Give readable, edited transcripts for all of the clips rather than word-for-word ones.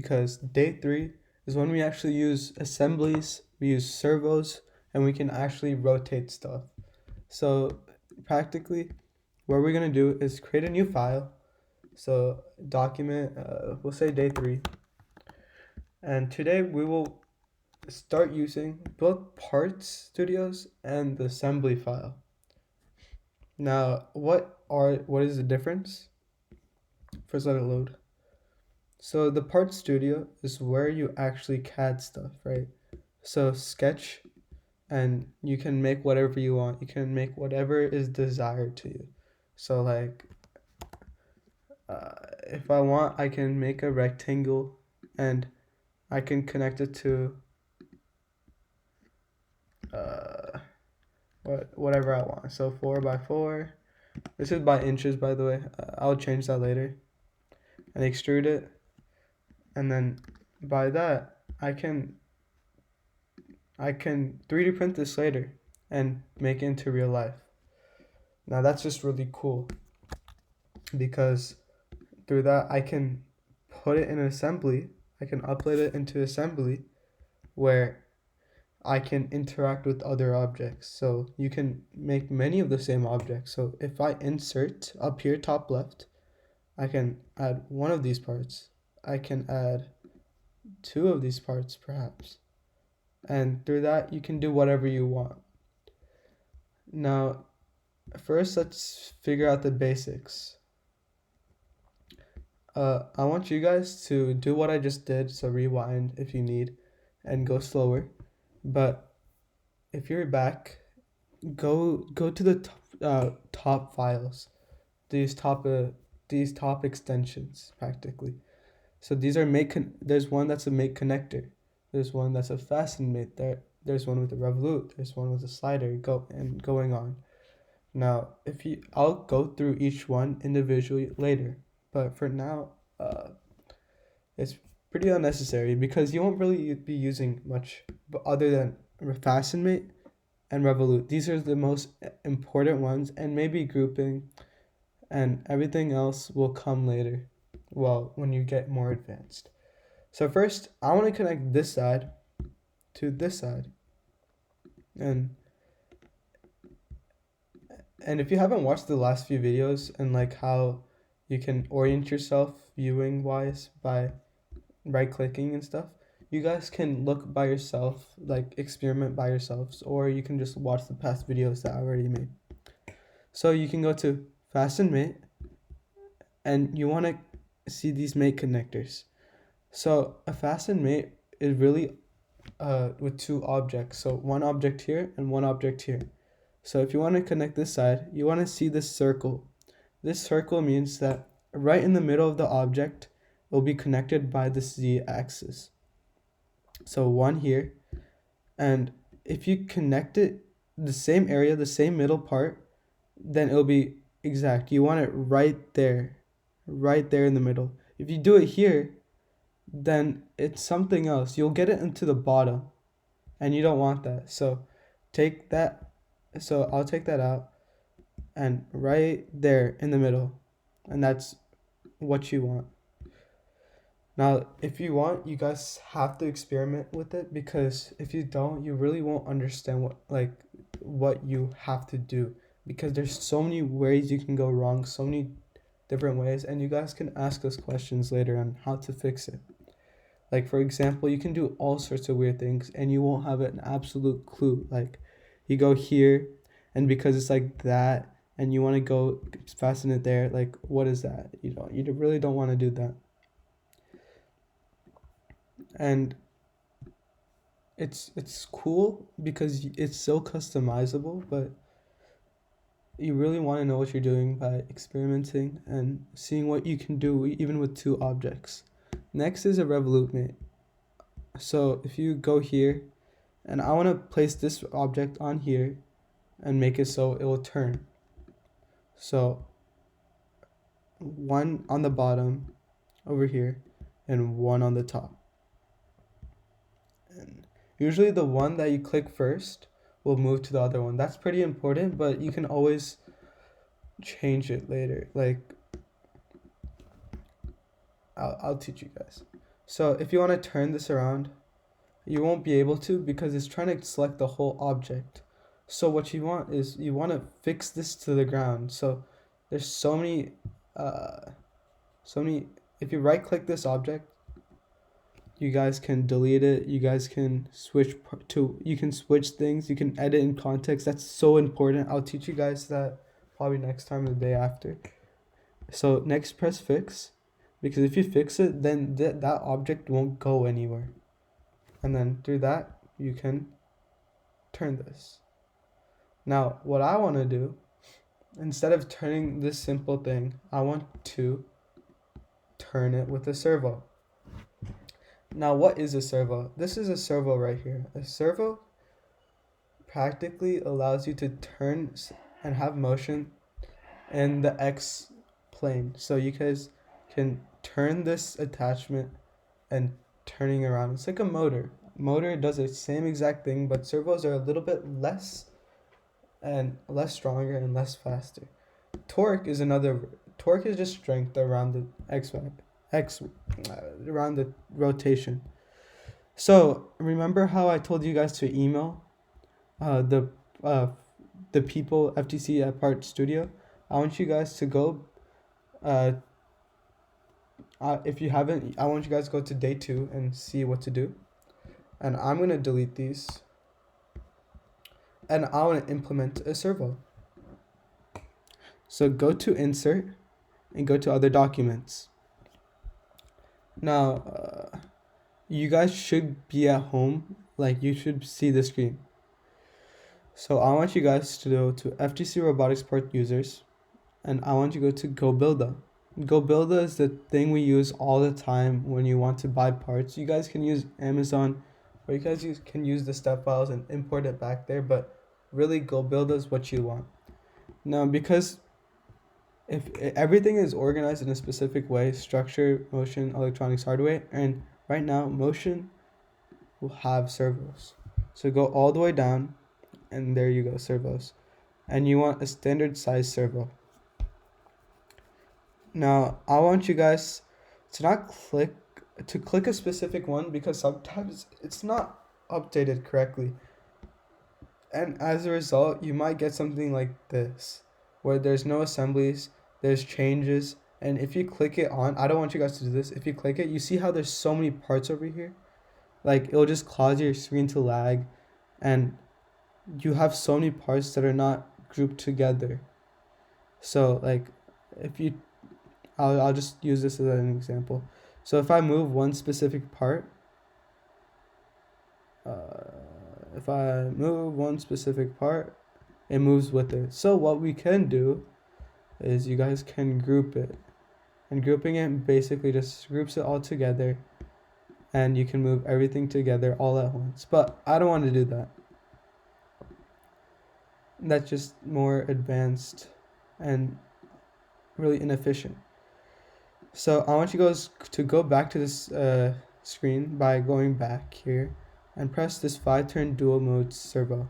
because day 3 is when we actually use assemblies, we use servos, and we can actually rotate stuff. So practically, what we're going to do is create a new file. So document, we'll say day 3. And today we will start using both parts studios and the assembly file. Now, what is the difference? First, let it load. So the part studio is where you actually CAD stuff, right? So sketch, and you can make whatever you want. You can make whatever is desired to you. So like, if I want, I can make a rectangle, and I can connect it to whatever I want. So 4x4. This is by inches, by the way. I'll change that later. And extrude it, and then by that I can 3D print this later and make it into real life. Now that's just really cool because through that I can put it in assembly. I can upload it into assembly where I can interact with other objects. So you can make many of the same objects. So if I insert up here, top left, I can add one of these parts. I can add 2 of these parts perhaps. And through that, you can do whatever you want. Now, first, let's figure out the basics. I want you guys to do what I just did, so rewind if you need, and go slower. But if you're back, go to the top files, these top extensions practically. So these are there's one that's a make connector, there's one that's a fasten mate, there's one with a revolute, there's one with a slider, going on. Now, I'll go through each one individually later, but for now, it's pretty unnecessary because you won't really be using much other than fasten mate and revolute. These are the most important ones, and maybe grouping, and everything else will come later. Well, when you get more advanced. So first, I want to connect this side to this side. And if you haven't watched the last few videos and like how you can orient yourself viewing wise by right clicking and stuff, you guys can look by yourself, like experiment by yourselves, or you can just watch the past videos that I already made. So you can go to fasten mate, and you want to see these mate connectors. So a fasten mate is really with 2 objects. So one object here and one object here. So if you want to connect this side, you want to see this circle. This circle means that right in the middle of the object will be connected by the z-axis. So one here, and if you connect it the same area, the same middle part, then it'll be exact. You want it right there in the middle. If you do it here, then it's something else. You'll get it into the bottom, and you don't want that. So I'll take that out, and right there in the middle, and that's what you want. Now, if you want, you guys have to experiment with it, because if you don't, you really won't understand what you have to do, because there's so many ways you can go wrong, so many different ways, and you guys can ask us questions later on how to fix it. Like, for example, you can do all sorts of weird things and you won't have an absolute clue. Like, you go here, and because it's like that, and you want to go fasten it there, like, what is that? You really don't want to do that. And it's cool because it's so customizable, but you really want to know what you're doing by experimenting and seeing what you can do even with 2 objects. Next is a revolute mate. So if you go here, and I want to place this object on here and make it so it will turn. So one on the bottom over here and one on the top. And usually the one that you click first will move to the other one. That's pretty important, but you can always change it later. Like, I'll teach you guys. So if you want to turn this around, you won't be able to because it's trying to select the whole object. So what you want is you want to fix this to the ground. So there's uh, so many, if you right click this object, you guys can delete it. You guys can you can switch things. You can edit in context. That's so important. I'll teach you guys that probably next time or the day after. So next press fix, because if you fix it, then that object won't go anywhere. And then through that, you can turn this. Now, what I want to do, instead of turning this simple thing, I want to turn it with a servo. Now, what is a servo? This is a servo right here. A servo practically allows you to turn and have motion in the X plane. So you guys can turn this attachment and turning around. It's like a motor. Motor does the same exact thing, but servos are a little bit less stronger and less faster. Torque is just strength around the around the rotation. So remember how I told you guys to email uh, the uh, the people FTC at Part Studio? I want you guys to go. If you haven't, I want you guys to go to day 2 and see what to do. And I'm gonna delete these. And I want to implement a servo. So go to Insert and go to Other Documents. Now, you guys should be at home, like you should see the screen. So I want you guys to go to FTC Robotics Part Users, and I want you to go to GoBuilda. GoBuilda is the thing we use all the time when you want to buy parts. You guys can use Amazon, or you guys can use the step files and import it back there, but really GoBuilda is what you want. Now, because if everything is organized in a specific way, structure, motion, electronics, hardware, and right now motion will have servos. So go all the way down, and there you go, servos. And you want a standard size servo. Now I want you guys to not click a specific one, because sometimes it's not updated correctly. And as a result, you might get something like this, where there's no assemblies, there's changes, and if you click it on, I don't want you guys to do this, if you click it, you see how there's so many parts over here? Like, it'll just cause your screen to lag, and you have so many parts that are not grouped together. So, like, if you, I'll just use this as an example. So if I move one specific part, it moves with it. So what we can do is you guys can group it. And grouping it basically just groups it all together, and you can move everything together all at once. But I don't want to do that. That's just more advanced and really inefficient. So I want you guys to go back to this screen by going back here and press this 5-turn dual mode servo.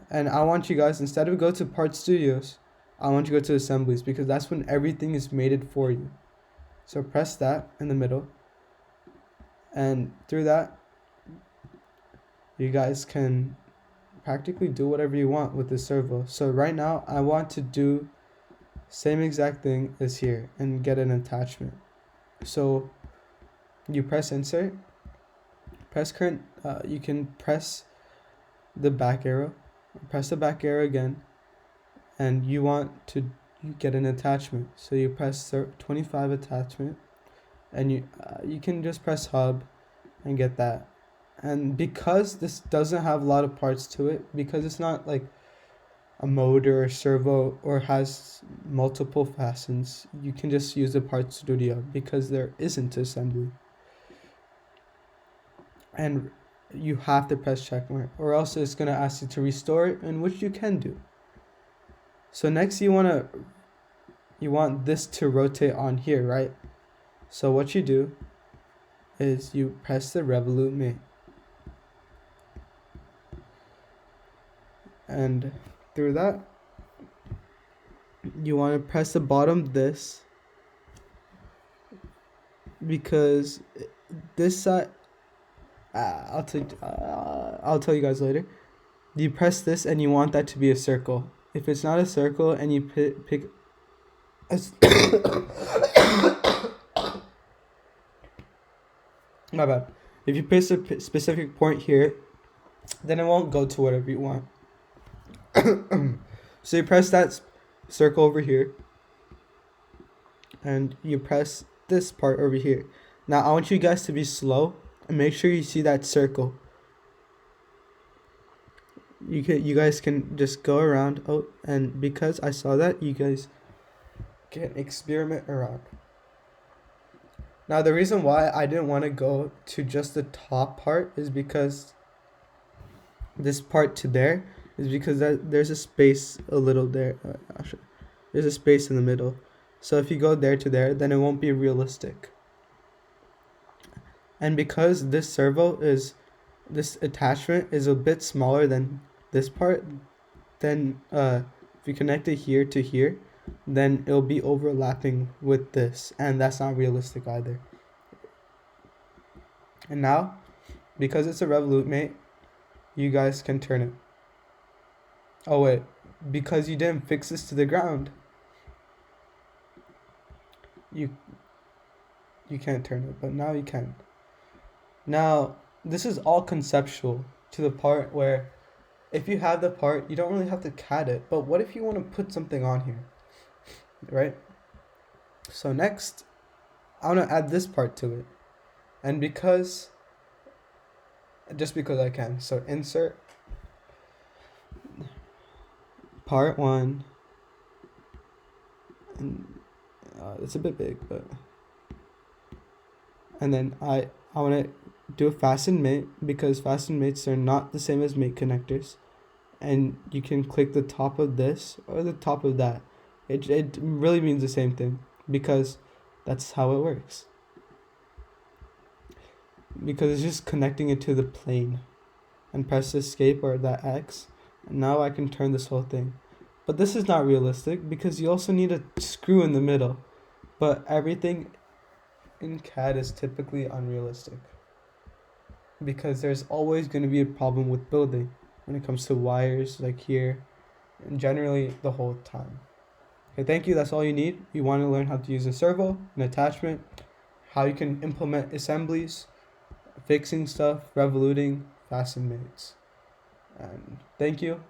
And I want you guys, instead of go to Part Studios, I want you to go to Assemblies, because that's when everything is mated for you. So press that in the middle, and through that, you guys can practically do whatever you want with this servo. So right now, I want to do same exact thing as here and get an attachment. So you press Insert, press current, you can press the back arrow, press the back arrow again, and you want to get an attachment. So you press 25 attachment, and you can just press hub and get that. And because this doesn't have a lot of parts to it, because it's not like a motor or servo or has multiple fastens, you can just use the Part Studio because there isn't assembly. And you have to press checkmark, or else it's going to ask you to restore it, and which you can do. So next you want this to rotate on here, right? So what you do is you press the revolute mate, and through that you want to press the bottom this, because this side, I'll tell you guys later. You press this and you want that to be a circle. If it's not a circle and you pick my bad. If you press a specific point here, then it won't go to whatever you want. So you press that circle over here, and you press this part over here. Now I want you guys to be slow and make sure you see that circle. You guys can just go around. Oh, and because I saw that, you guys can experiment around. Now the reason why I didn't want to go to just the top part is because this part to there is because there's a space a little there. There's a space in the middle. So if you go there to there, then it won't be realistic. And because this attachment is a bit smaller than this part, then if you connect it here to here, then it'll be overlapping with this, and that's not realistic either. And now, because it's a revolute mate, you guys can turn it. Oh wait, because you didn't fix this to the ground, you can't turn it, but now you can. Now, this is all conceptual to the part where if you have the part, you don't really have to CAD it, but what if you want to put something on here, right? So next, I want to add this part to it, and just because I can. So insert part 1, and it's a bit big, but, and then I want to do a fasten mate, because fasten mates are not the same as mate connectors, and you can click the top of this or the top of that. It really means the same thing, because that's how it works, because it's just connecting it to the plane. And press escape or that X, and now I can turn this whole thing. But this is not realistic because you also need a screw in the middle, but everything in CAD is typically unrealistic because there's always going to be a problem with building when it comes to wires like here, and generally the whole time. Okay, thank you. That's all you need. You want to learn how to use a servo, an attachment, how you can implement assemblies, fixing stuff, revoluting, fasten mates. And thank you.